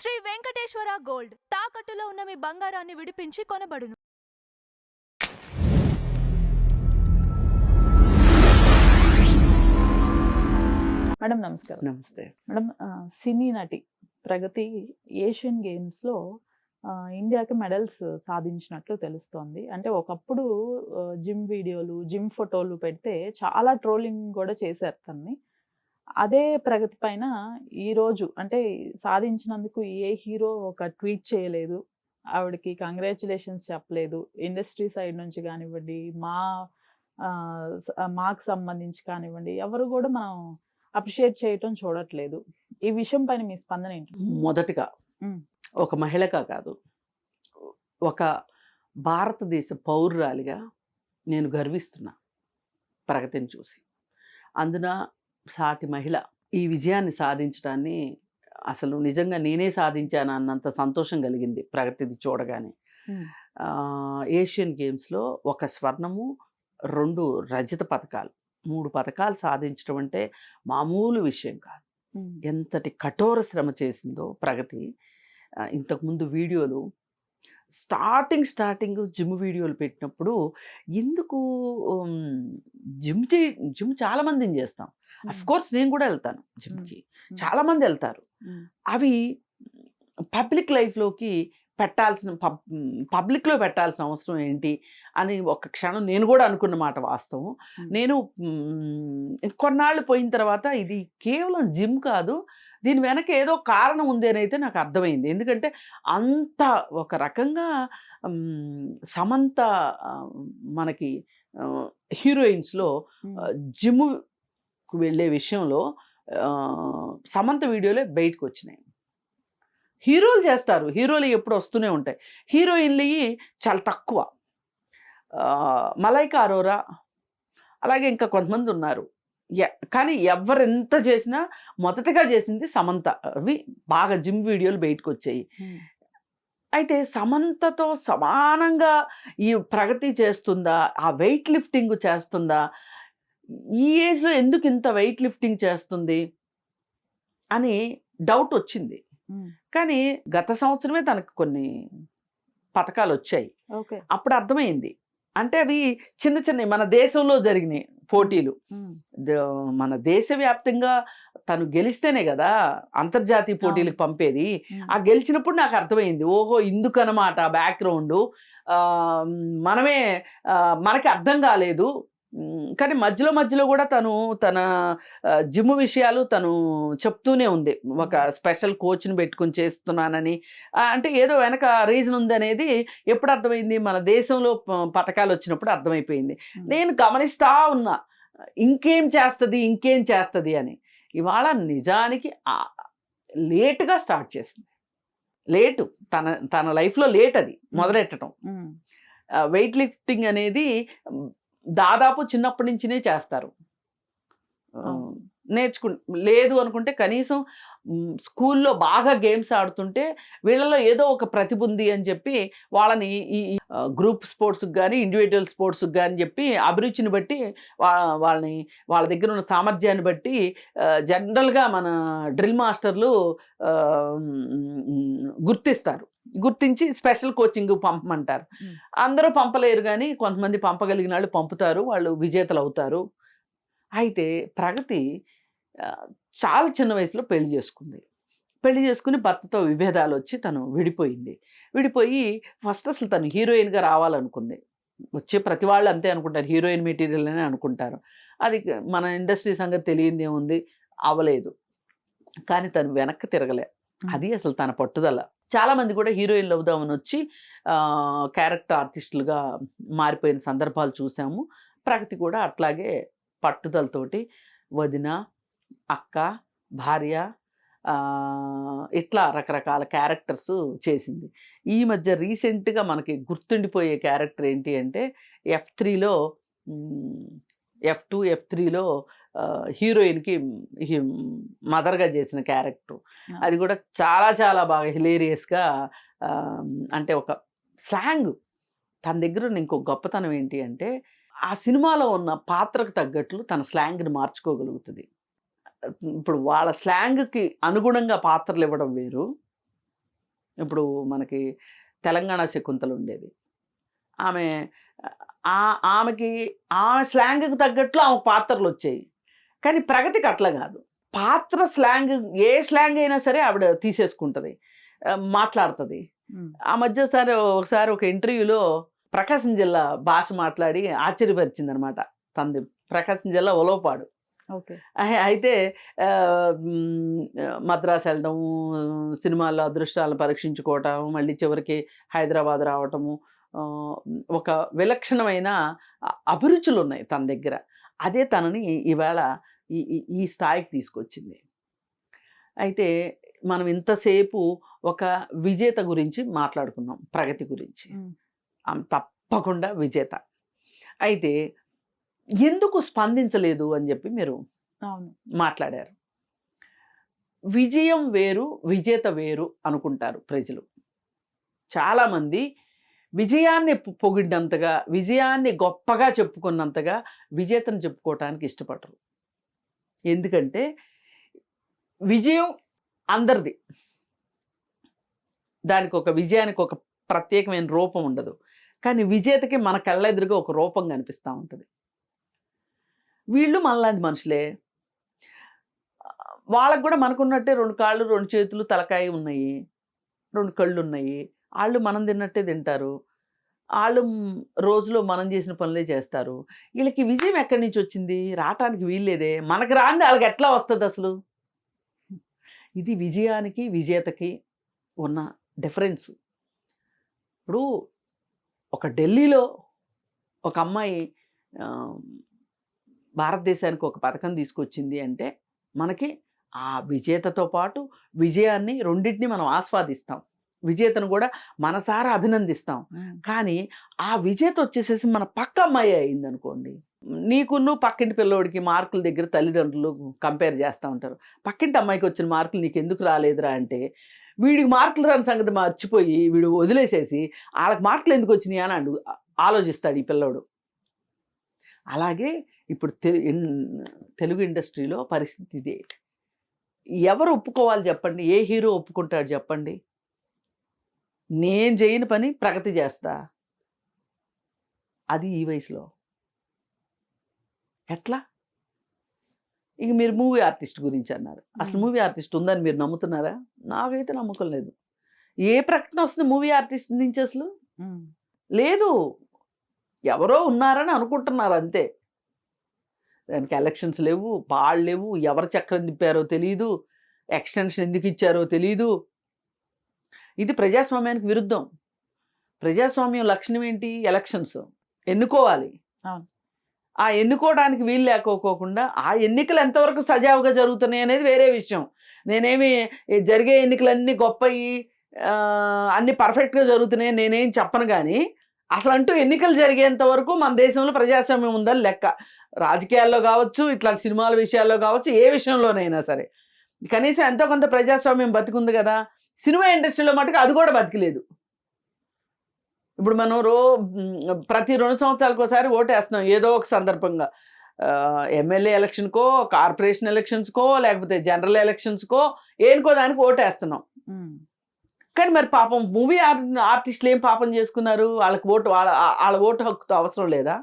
Shri Venkateswara gold తాకట్టులో ఉన్న మీ బంగారాన్ని విడిపించి కొనబడును. మేడం నమస్కారం. నమస్తే. మేడం సినీ నటి ప్రగతి ఏషియన్ గేమ్స్లో ఇండియాకి మెడల్స్ సాధించినట్లు తెలుస్తోంది. అంటే ఒకప్పుడు జిమ్ వీడియోలు, జిమ్ ఫోటోలు పెడితే చాలా ట్రోలింగ్ కూడా చేశారు తనని. అదే ప్రగతి పైన ఈరోజు అంటే సాధించినందుకు ఏ హీరో ఒక ట్వీట్ చేయలేదు, ఆవిడకి కంగ్రాచులేషన్స్ చెప్పలేదు. ఇండస్ట్రీ సైడ్ నుంచి కానివ్వండి, మాకు సంబంధించి కానివ్వండి, ఎవరు కూడా మనం అప్రిషియేట్ చేయటం చూడట్లేదు. ఈ విషయం పైన మీ స్పందన ఏంటి? మొదటిగా ఒక మహిళగా కాదు, ఒక భారతదేశ పౌరురాలిగా నేను గర్విస్తున్నా ప్రగతిని చూసి. అందున సాటి మహిళ ఈ విజయాన్ని సాధించడాన్ని అసలు నిజంగా నేనే సాధించాను అన్నంత సంతోషం కలిగింది ప్రగతిది చూడగానే. ఏషియన్ గేమ్స్లో 1 స్వర్ణము, 2 రజత పథకాలు, 3 పథకాలు సాధించడం అంటే మామూలు విషయం కాదు. ఎంతటి కఠోర శ్రమ చేసిందో ప్రగతి. ఇంతకుముందు వీడియోలు స్టార్టింగ్ జిమ్ వీడియోలు పెట్టినప్పుడు ఎందుకు జిమ్ చాలా మందిని చేస్తాం. కోర్స్ నేను కూడా వెళ్తాను జిమ్కి, చాలామంది వెళ్తారు. అవి పబ్లిక్ లైఫ్లోకి పబ్లిక్లో పెట్టాల్సిన అవసరం ఏంటి అని ఒక క్షణం నేను కూడా అనుకున్న మాట వాస్తవం. నేను కొన్నాళ్ళు పోయిన తర్వాత ఇది కేవలం జిమ్ కాదు, దీని వెనక ఏదో కారణం ఉంది అని అయితే నాకు అర్థమైంది. ఎందుకంటే అంత ఒక రకంగా సమంత మనకి హీరోయిన్స్లో జిమ్కు వెళ్ళే విషయంలో సమంత వీడియోలే బయటకు వచ్చినాయి. హీరోలు చేస్తారు, హీరోలు ఎప్పుడు వస్తూనే ఉంటాయి, హీరోయిన్లు చాలా తక్కువ. మలైకా అరోరా అలాగే ఇంకా కొంతమంది ఉన్నారు. కానీ ఎవరెంత చేసినా మొదటగా చేసింది సమంత. అవి బాగా జిమ్ వీడియోలు బయటకు వచ్చాయి. అయితే సమంతతో సమానంగా ఈ ప్రగతి చేస్తుందా, ఆ వెయిట్ లిఫ్టింగ్ చేస్తుందా, ఈ ఏజ్లో ఎందుకు ఇంత వెయిట్ లిఫ్టింగ్ చేస్తుంది అని డౌట్ వచ్చింది. కానీ గత సంవత్సరమే తనకు కొన్ని పథకాలు వచ్చాయి. అప్పుడు అర్థమైంది. అంటే అవి చిన్న మన దేశంలో జరిగినాయి పోటీలు. మన దేశవ్యాప్తంగా తను గెలిస్తేనే కదా అంతర్జాతీయ పోటీలకు పంపేది. ఆ గెలిచినప్పుడు నాకు అర్థమైంది, ఓహో ఇందుకనమాట బ్యాక్గ్రౌండ్. మనకి అర్థం కాలేదు. కానీ మధ్యలో కూడా తన జిమ్ విషయాలు తను చెప్తూనే ఉంది. ఒక స్పెషల్ కోచ్ని పెట్టుకుని చేస్తున్నానని, అంటే ఏదో వెనక రీజన్ ఉంది అనేది ఎప్పుడు అర్థమైంది, మన దేశంలో పథకాలు వచ్చినప్పుడు అర్థమైపోయింది. నేను గమనిస్తా ఉన్నా ఇంకేం చేస్తుంది అని. ఇవాళ నిజానికి లేటుగా స్టార్ట్ చేసింది. లేటు తన లైఫ్లో లేట్ అది మొదలెట్టడం. వెయిట్ లిఫ్టింగ్ అనేది దాదాపు చిన్నప్పటి నుంచినే చేస్తారు. లేదు అనుకుంటే కనీసం స్కూల్లో బాగా గేమ్స్ ఆడుతుంటే వీళ్ళలో ఏదో ఒక ప్రతిభ ఉంది అని చెప్పి వాళ్ళని ఈ గ్రూప్ స్పోర్ట్స్కి కానీ ఇండివిజువల్ స్పోర్ట్స్కి కానీ చెప్పి అభిరుచిని బట్టి వాళ్ళ దగ్గర ఉన్న సామర్థ్యాన్ని బట్టి జనరల్గా మన డ్రిల్ మాస్టర్లు గుర్తించి స్పెషల్ కోచింగ్ పంపమంటారు. అందరూ పంపలేరు, కానీ కొంతమంది పంపగలిగిన వాళ్ళు పంపుతారు, వాళ్ళు విజేతలు అవుతారు. అయితే ప్రగతి చాలా చిన్న వయసులో పెళ్లి చేసుకుని భర్తతో విభేదాలు వచ్చి తను విడిపోయి ఫస్ట్ అసలు తను హీరోయిన్గా రావాలనుకుంది. వచ్చే ప్రతి వాళ్ళు అంతే అనుకుంటారు, హీరోయిన్ మెటీరియల్ అని అనుకుంటారు. అది మన ఇండస్ట్రీ సంగతి తెలియదే ఉంది, అవ్వలేదు. కానీ తను వెనక్కి తిరగలే. అది అసలు తన పట్టుదల. చాలామంది కూడా హీరోయిన్లు అవుదామని వచ్చి క్యారెక్టర్ ఆర్టిస్టులుగా మారిపోయిన సందర్భాలు చూసాము. ప్రగతి కూడా అట్లాగే పట్టుదలతోటి వదిన, అక్క, భార్య, ఇట్లా రకరకాల క్యారెక్టర్స్ చేసింది. ఈ మధ్య రీసెంట్గా మనకి గుర్తుండిపోయే క్యారెక్టర్ ఏంటి అంటే F2, F3లో హీరోయిన్కి మదర్గా చేసిన క్యారెక్టర్. అది కూడా చాలా బాగా హిలేరియస్గా, అంటే ఒక స్లాంగ్. తన దగ్గర ఉన్న ఇంకో గొప్పతనం ఏంటి అంటే ఆ సినిమాలో ఉన్న పాత్రకు తగ్గట్లు తన స్లాంగ్ని మార్చుకోగలుగుతుంది. ఇప్పుడు వాళ్ళ స్లాంగ్కి అనుగుణంగా పాత్రలు ఇవ్వడం వేరు, ఇప్పుడు మనకి తెలంగాణ శకుంతల ఉండేది. ఆమె ఆమెకి ఆమె స్లాంగ్కి తగ్గట్లు ఆమె పాత్రలు వచ్చాయి. కానీ ప్రగతికి అట్లా కాదు. పాత్ర స్లాంగ్ ఏ స్లాంగ్ అయినా సరే ఆవిడ తీసేసుకుంటుంది, మాట్లాడుతుంది. ఆ మధ్య ఒకసారి ఒక ఇంటర్వ్యూలో ప్రకాశం జిల్లా భాష మాట్లాడి ఆశ్చర్యపరిచింది అనమాట. తంది ప్రకాశం జిల్లా ఉలవపాడు. అయితే మద్రాసు వెళ్ళడం, సినిమాల్లో అదృష్టాలను పరీక్షించుకోవటం, మళ్ళీ చివరికి హైదరాబాద్ రావటము, ఒక విలక్షణమైన అభిరుచులు ఉన్నాయి తన దగ్గర. అదే తనని ఈవేళ ఈ స్థాయికి తీసుకొచ్చింది. అయితే మనం ఇంతసేపు ఒక విజేత గురించి మాట్లాడుకున్నాం, ప్రగతి గురించి. ఆమె తప్పకుండా విజేత. అయితే ఎందుకు స్పందించలేదు అని చెప్పి మీరు మాట్లాడారు. విజయం వేరు, విజేత వేరు అనుకుంటారు ప్రజలు. చాలామంది విజయాన్ని పొగిడినంతగా, విజయాన్ని గొప్పగా చెప్పుకున్నంతగా విజేతను చెప్పుకోవటానికి ఇష్టపడరు. ఎందుకంటే విజయం అందరిది, దానికి ఒక విజయానికి ఒక ప్రత్యేకమైన రూపం ఉండదు. కానీ విజేతకి మన కళ్ళెదురుగా ఒక రూపం కనిపిస్తూ ఉంటుంది. వీళ్ళు మనలాంటి మనుషులే, వాళ్ళకు కూడా మనకున్నట్టే 2 కాళ్ళు, 2 చేతులు, తలకాయ ఉన్నాయి, 2 కళ్ళు ఉన్నాయి. వాళ్ళు మనం తిన్నట్టే తింటారు, వాళ్ళు రోజులో మనం చేసిన పనులే చేస్తారు. వీళ్ళకి విజయం ఎక్కడి నుంచి వచ్చింది? రావటానికి వీల్లేదే. మనకు రాంది వాళ్ళకి ఎట్లా వస్తుంది అసలు? ఇది విజయానికి విజేతకి ఉన్న డిఫరెన్స్. ఇప్పుడు ఒక ఢిల్లీలో ఒక అమ్మాయి భారతదేశానికి ఒక పథకం తీసుకొచ్చింది అంటే మనకి ఆ విజేతతో పాటు విజయాన్ని రెండింటిని మనం ఆస్వాదిస్తాం, విజేతను కూడా మనసారా అభినందిస్తాం. కానీ ఆ విజేత వచ్చేసేసి మన పక్క అమ్మాయి అయింది అనుకోండి, నీకును పక్కింటి పిల్లోడికి మార్కుల దగ్గర తల్లిదండ్రులు కంపేర్ చేస్తూ ఉంటారు. పక్కింటి అమ్మాయికి వచ్చిన మార్కులు నీకు ఎందుకు రాలేదురా అంటే, వీడికి మార్కులు రాని సంగతి మర్చిపోయి వీడు వదిలేసేసి వాళ్ళకి మార్కులు ఎందుకు వచ్చినాయి అని ఆలోచిస్తాడు ఈ పిల్లోడు. అలాగే ఇప్పుడు తెలుగు ఇండస్ట్రీలో పరిస్థితి ఇదే. ఎవరు ఒప్పుకోవాలి చెప్పండి? ఏ హీరో ఒప్పుకుంటాడు చెప్పండి? నేను చేయని పని ప్రగతి చేస్తా, అది ఈ వయసులో ఎట్లా? ఇక మీరు మూవీ ఆర్టిస్ట్ గురించి అన్నారు. అసలు మూవీ ఆర్టిస్ట్ ఉందని మీరు నమ్ముతున్నారా? నాకైతే నమ్మకం లేదు. ఏ ప్రకటన వస్తుంది మూవీ ఆర్టిస్ట్ నుంచి? అసలు లేదు, ఎవరో ఉన్నారని అనుకుంటున్నారు అంతే. దానికి ఎలక్షన్స్ లేవు, పాళ్ళు లేవు, ఎవరు చక్రం తిప్పారో తెలియదు, ఎక్స్టెన్షన్ ఎందుకు ఇచ్చారో తెలియదు. ఇది ప్రజాస్వామ్యానికి విరుద్ధం. ప్రజాస్వామ్యం లక్షణం ఏంటి? ఎలక్షన్స్, ఎన్నుకోవాలి. ఆ ఎన్నుకోవడానికి వీలు లేకపోకుండా ఆ ఎన్నికలు ఎంతవరకు సజావుగా జరుగుతున్నాయి అనేది వేరే విషయం. నేనేమి జరిగే ఎన్నికలన్నీ గొప్పవి, అన్నీ పర్ఫెక్ట్గా జరుగుతున్నాయి నేనేం చెప్పను. కానీ అసలు అంటూ ఎన్నికలు జరిగేంత వరకు మన దేశంలో ప్రజాస్వామ్యం ఉందని లెక్క. రాజకీయాల్లో కావచ్చు, ఇట్లాంటి సినిమాల విషయాల్లో కావచ్చు, ఏ విషయంలోనైనా సరే కనీసం ఎంతో కొంత ప్రజాస్వామ్యం బతికుంది కదా. సినిమా ఇండస్ట్రీలో మటుకు అది కూడా బతికలేదు. ఇప్పుడు మనం ప్రతి 2 సంవత్సరాలకు ఒకసారి ఓటేస్తున్నాం ఏదో ఒక సందర్భంగా. ఎమ్మెల్యే ఎలక్షన్కో, కార్పొరేషన్ ఎలక్షన్స్కో, లేకపోతే జనరల్ ఎలక్షన్స్కో, ఏనుకో దానికి ఓటేస్తున్నాం. కానీ మరి పాపం మూవీ ఆర్టిస్టులు ఏం పాపం చేసుకున్నారు? వాళ్ళకి ఓటు, వాళ్ళ ఓటు హక్కుతో అవసరం లేదా?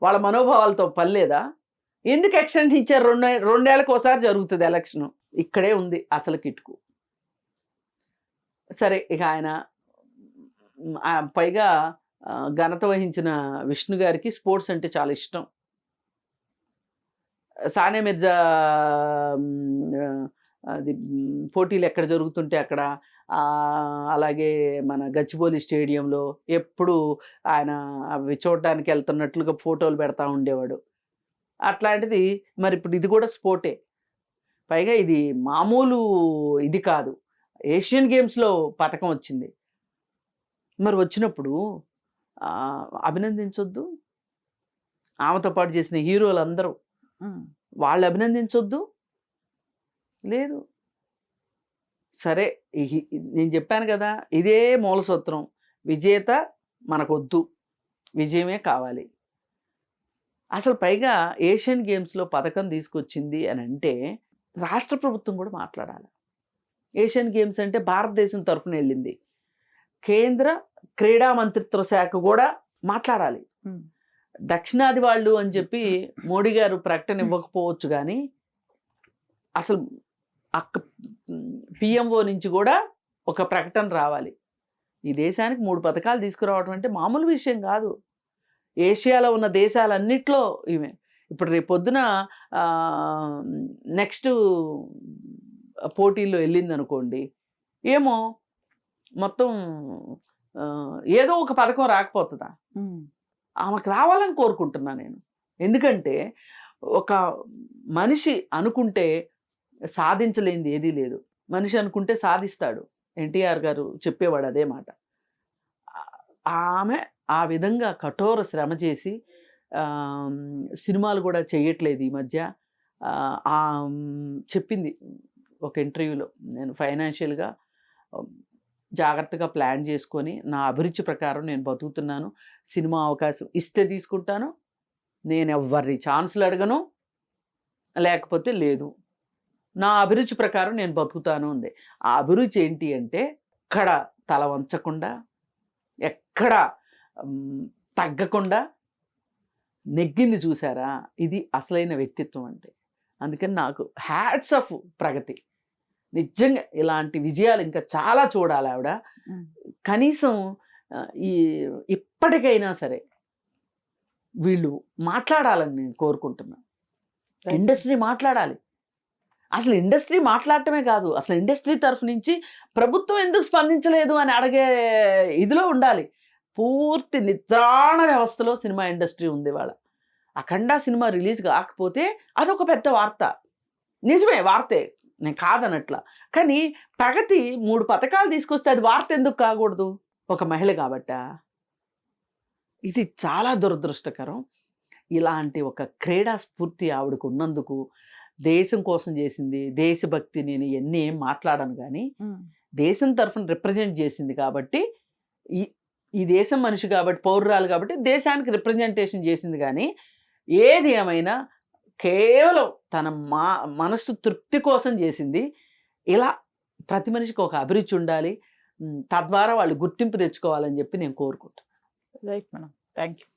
వాళ్ళ మనోభావాలతో పని లేదా? ఎందుకు ఎక్స్టెంట్ ఇచ్చారు? 2 ఏళ్ళకి ఒకసారి జరుగుతుంది ఎలక్షన్. ఇక్కడే ఉంది అసలు కిటుకు. సరే, ఇక ఆయన పైగా ఘనత వహించిన విష్ణు గారికి స్పోర్ట్స్ అంటే చాలా ఇష్టం. సానియా మిర్జా అది పోటీలు ఎక్కడ జరుగుతుంటే అక్కడ, అలాగే మన గచ్చిబౌలి స్టేడియంలో ఎప్పుడు ఆయన అవి చూడడానికి వెళ్తున్నట్లుగా ఫోటోలు పెడతా ఉండేవాడు. అట్లాంటిది మరి ఇప్పుడు ఇది కూడా స్పోర్టే. పైగా ఇది మామూలు ఇది కాదు, ఏషియన్ గేమ్స్లో పథకం వచ్చింది. మరి వచ్చినప్పుడు అభినందించొద్దు? ఆమెతో పాటు చేసిన హీరోలు అందరూ వాళ్ళు అభినందించొద్దు? లేదు. సరే, నేను చెప్పాను కదా, ఇదే మూల సూత్రం. విజేత మనకొద్దు, విజయమే కావాలి. అసలు పైగా ఏషియన్ గేమ్స్లో పథకం తీసుకొచ్చింది అని అంటే రాష్ట్ర ప్రభుత్వం కూడా మాట్లాడాలి. ఏషియన్ గేమ్స్ అంటే భారతదేశం తరఫున వెళ్ళింది. కేంద్ర క్రీడా మంత్రిత్వ శాఖ కూడా మాట్లాడాలి. ఉమ్. దక్షిణాది వాళ్ళు అని చెప్పి మోడీ గారు ప్రకటన ఇవ్వకపోవచ్చు, కానీ అసలు పిఎంఓ నుంచి కూడా ఒక ప్రకటన రావాలి. ఈ దేశానికి 3 పథకాలు తీసుకురావడం అంటే మామూలు విషయం కాదు. ఏషియాలో ఉన్న దేశాలన్నిట్లో ఇవే. ఇప్పుడు రేపు పొద్దున నెక్స్ట్ పోటీల్లో వెళ్ళింది అనుకోండి, ఏమో మొత్తం ఏదో ఒక పథకం రాకపోతుందా? ఉమ్. ఆమెకు రావాలని కోరుకుంటున్నా నేను. ఎందుకంటే ఒక మనిషి అనుకుంటే సాధించలేనిది ఏదీ లేదు. మనిషి అనుకుంటే సాధిస్తాడు. ఎన్టీఆర్ గారు చెప్పేవాడు అదే మాట. ఆమె ఆ విధంగా కఠోర శ్రమ చేసి సినిమాలు కూడా చేయట్లేదు ఈ మధ్య. చెప్పింది ఒక ఇంటర్వ్యూలో, నేను ఫైనాన్షియల్గా జాగ్రత్తగా ప్లాన్ చేసుకొని నా అభిరుచి ప్రకారం నేను బతుకుతున్నాను. సినిమా అవకాశం ఇస్తే తీసుకుంటాను, నేను ఎవరి ఛాన్సులు అడగను, లేకపోతే లేదు. నా అభిరుచి ప్రకారం నేను బతుకుతాను ఉంది. ఆ అభిరుచి ఏంటి అంటే ఎక్కడ తల వంచకుండా, ఎక్కడ తగ్గకుండా నెగ్గింది. చూసారా, ఇది అసలైన వ్యక్తిత్వం అంటే. అందుకని నాకు హ్యాట్స్ ఆఫ్ ప్రగతి. నిజంగా ఇలాంటి విజయాలు ఇంకా చాలా చూడాలి ఆవిడ. కనీసం ఇప్పటికైనా సరే వీళ్ళు మాట్లాడాలని నేను కోరుకుంటున్నాను. ఇండస్ట్రీ మాట్లాడాలి. అసలు ఇండస్ట్రీ మాట్లాడటమే కాదు, అసలు ఇండస్ట్రీ తరఫు నుంచి ప్రభుత్వం ఎందుకు స్పందించలేదు అని అడిగే ఇదిలో ఉండాలి. పూర్తి నిద్రాణ వ్యవస్థలో సినిమా ఇండస్ట్రీ ఉంది వాళ్ళ. అఖండ సినిమా రిలీజ్ కాకపోతే అదొక పెద్ద వార్త. నిజమే, వార్తే, నేను కాదనట్లా. కానీ ప్రగతి 3 పథకాలు తీసుకొస్తే అది వార్త ఎందుకు కాకూడదు? ఒక మహిళ కాబట్టా? ఇది చాలా దురదృష్టకరం. ఇలాంటి ఒక క్రీడా స్ఫూర్తి ఆవిడకు ఉన్నందుకు, దేశం కోసం చేసింది, దేశభక్తి, నేను ఇవన్నీ ఏం మాట్లాడను, కానీ దేశం తరఫున రిప్రజెంట్ చేసింది కాబట్టి, ఈ దేశం మనిషి కాబట్టి, పౌరురాలు కాబట్టి దేశానికి రిప్రజెంటేషన్ చేసింది. కానీ ఏది ఏమైనా కేవలం తన మనసు తృప్తి కోసం చేసింది. ఇలా ప్రతి మనిషికి ఒక అభిరుచి ఉండాలి, తద్వారా వాళ్ళు గుర్తింపు తెచ్చుకోవాలని చెప్పి నేను కోరుకుంటున్నాను. Right madam, thank you.